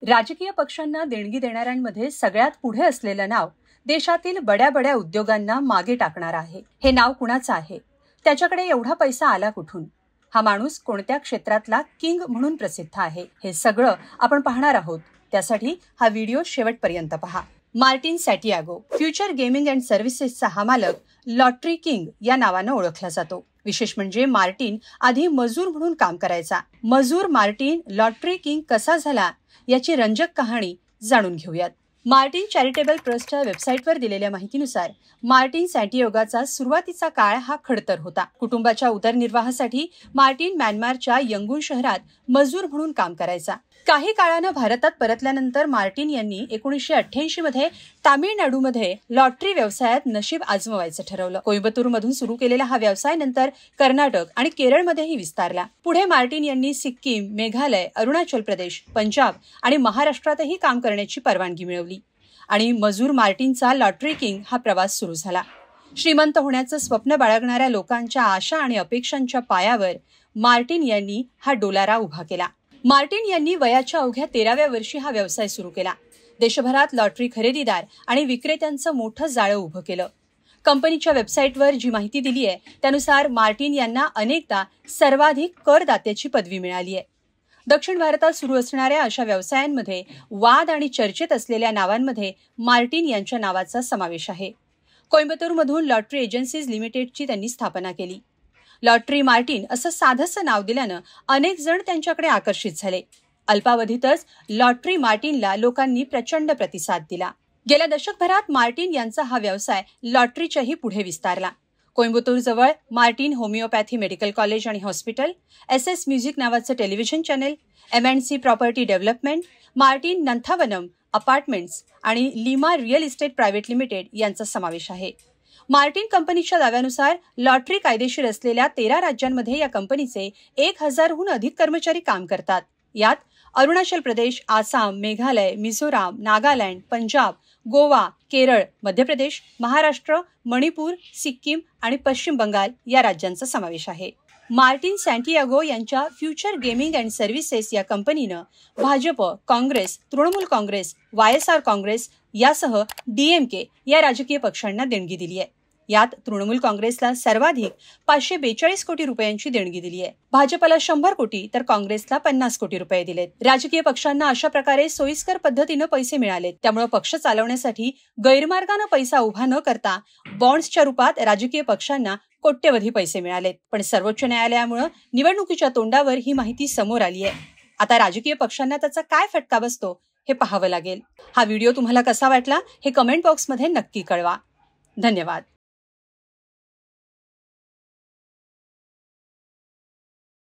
राजकीय पक्षांना देणगी देणाऱ्यांमध्ये सगळ्यात पुढे असलेलं नाव देशातील बड्या उद्योगांना मागे टाकणार आहे। हे नाव कुणाचं आहे? त्याच्याकडे एवढा पैसा आला कुठून? हा माणूस कोणत्या क्षेत्रातला किंग म्हणून प्रसिद्ध आहे? हे सगळं आपण पाहणार आहोत। त्यासाठी हा व्हिडिओ शेवटपर्यंत पहा। Martin Santiago future gaming and सर्व्हिसेसचा हा मालक लॉटरी किंग या नावानं ओळखला जातो। विशेष म्हणजे मार्टिन आधी मजूर म्हणून काम करायचा। मजूर मार्टिन लॉटरी किंग कसा झाला याची रंजक कहाणी जाणून घेऊयात। मार्टिन चॅरिटेबल ट्रस्टच्या वेबसाईटवर दिलेल्या माहितीनुसार मार्टिन सॅंटियागोचा सुरुवातीचा काळ हा खडतर होता। कुटुंबाच्या उदरनिर्वाहासाठी मार्टिन म्यानमारच्या यंगून शहरात मजूर म्हणून काम करायचा। काही काळानं भारतात परतल्यानंतर मार्टिन यांनी 1988 मध्ये तामिळनाडूमध्ये लॉटरी व्यवसायात नशीब आजमावायचं ठरवलं। कोइंबतूरमधून सुरू केलेला हा व्यवसाय नंतर कर्नाटक आणि केरळमध्येही विस्तारला। पुढे मार्टिन यांनी सिक्कीम, मेघालय, अरुणाचल प्रदेश, पंजाब आणि महाराष्ट्रातही काम करण्याची परवानगी मिळवली आणि मजूर मार्टिनचा लॉटरी किंग हा प्रवास सुरू झाला। श्रीमंत होण्याचं स्वप्न बाळगणाऱ्या लोकांच्या आशा आणि अपेक्षांच्या पायावर मार्टिन यांनी हा डोलारा उभा केला। मार्टिन यांनी वयाच्या अवघ्या 13व्या वर्षी हा व्यवसाय सुरू केला। देशभरात लॉटरी खरेदीदार आणि विक्रेत्यांचं मोठं जाळं उभं केलं। कंपनीच्या वेबसाईटवर जी माहिती दिली आहे त्यानुसार मार्टिन यांना अनेकदा सर्वाधिक करदात्याची पदवी मिळाली आहे। दक्षिण भारतात सुरू असणाऱ्या अशा व्यवसायांमध्ये वाद आणि चर्चेत असलेल्या नावांमध्ये मार्टिन यांच्या नावाचा समावेश आहे। कोइंबतूरमधून लॉटरी एजन्सीज लिमिटेडची त्यांनी स्थापना केली। लॉटरी मार्टिन असं साधंसं नाव दिल्यानं अनेक जण त्यांच्याकडे आकर्षित झाले। अल्पावधीतच लॉटरी मार्टिनला लोकांनी प्रचंड प्रतिसाद दिला। गेल्या दशकभरात मार्टिन यांचा हा व्यवसाय लॉटरीच्याही पुढे विस्तारला। कोइंबतूर जवळ मार्टिन होमिओपॅथी मेडिकल कॉलेज आणि हॉस्पिटल, SS म्युझिक नावाचं television channel, M&C property development, Martin Nanthavanam apartments आणि Lima real estate private limited यांचा समावेश आहे। मार्टिन कंपनीच्या दाव्यानुसार लॉटरी कायदेशीर असलेल्या 13 राज्यांमध्ये या कंपनीचे 1000हून अधिक कर्मचारी काम करतात। यात अरुणाचल प्रदेश, आसाम, मेघालय, मिझोराम, नागालँड, पंजाब, गोवा, केरळ, मध्य प्रदेश, महाराष्ट्र, मणिपूर, सिक्कीम आणि पश्चिम बंगाल या राज्यांचा समावेश आहे। मार्टिन सॅंटियागो यांच्या फ्युचर गेमिंग अँड सर्व्हिसेस या कंपनीनं भाजप, काँग्रेस, तृणमूल काँग्रेस, YSR काँग्रेस यासह DMK या राजकीय पक्षांना देणगी दिली आहे। यात तृणमूल काँग्रेसला सर्वाधिक 542 कोटी रुपयांची देणगी दिली आहे। भाजपला 100 कोटी तर काँग्रेसला 50 कोटी रुपये दिलेत। राजकीय पक्षांना अशा प्रकारे सोयीस्कर पद्धतीनं पैसे मिळालेत। त्यामुळे पक्ष चालवण्यासाठी गैरमार्गानं पैसा उभा न करता बॉन्ड्सच्या रूपात राजकीय पक्षांना कोट्यवधी पैसे मिळालेत। पण सर्वोच्च न्यायालयामुळे निवडणुकीच्या तोंडावर ही माहिती समोर आली आहे। आता राजकीय पक्षांना त्याचा काय फटका बसतो हे पाहावं लागेल। हा व्हिडिओ तुम्हाला कसा वाटला हे कमेंट बॉक्समध्ये नक्की कळवा। धन्यवाद।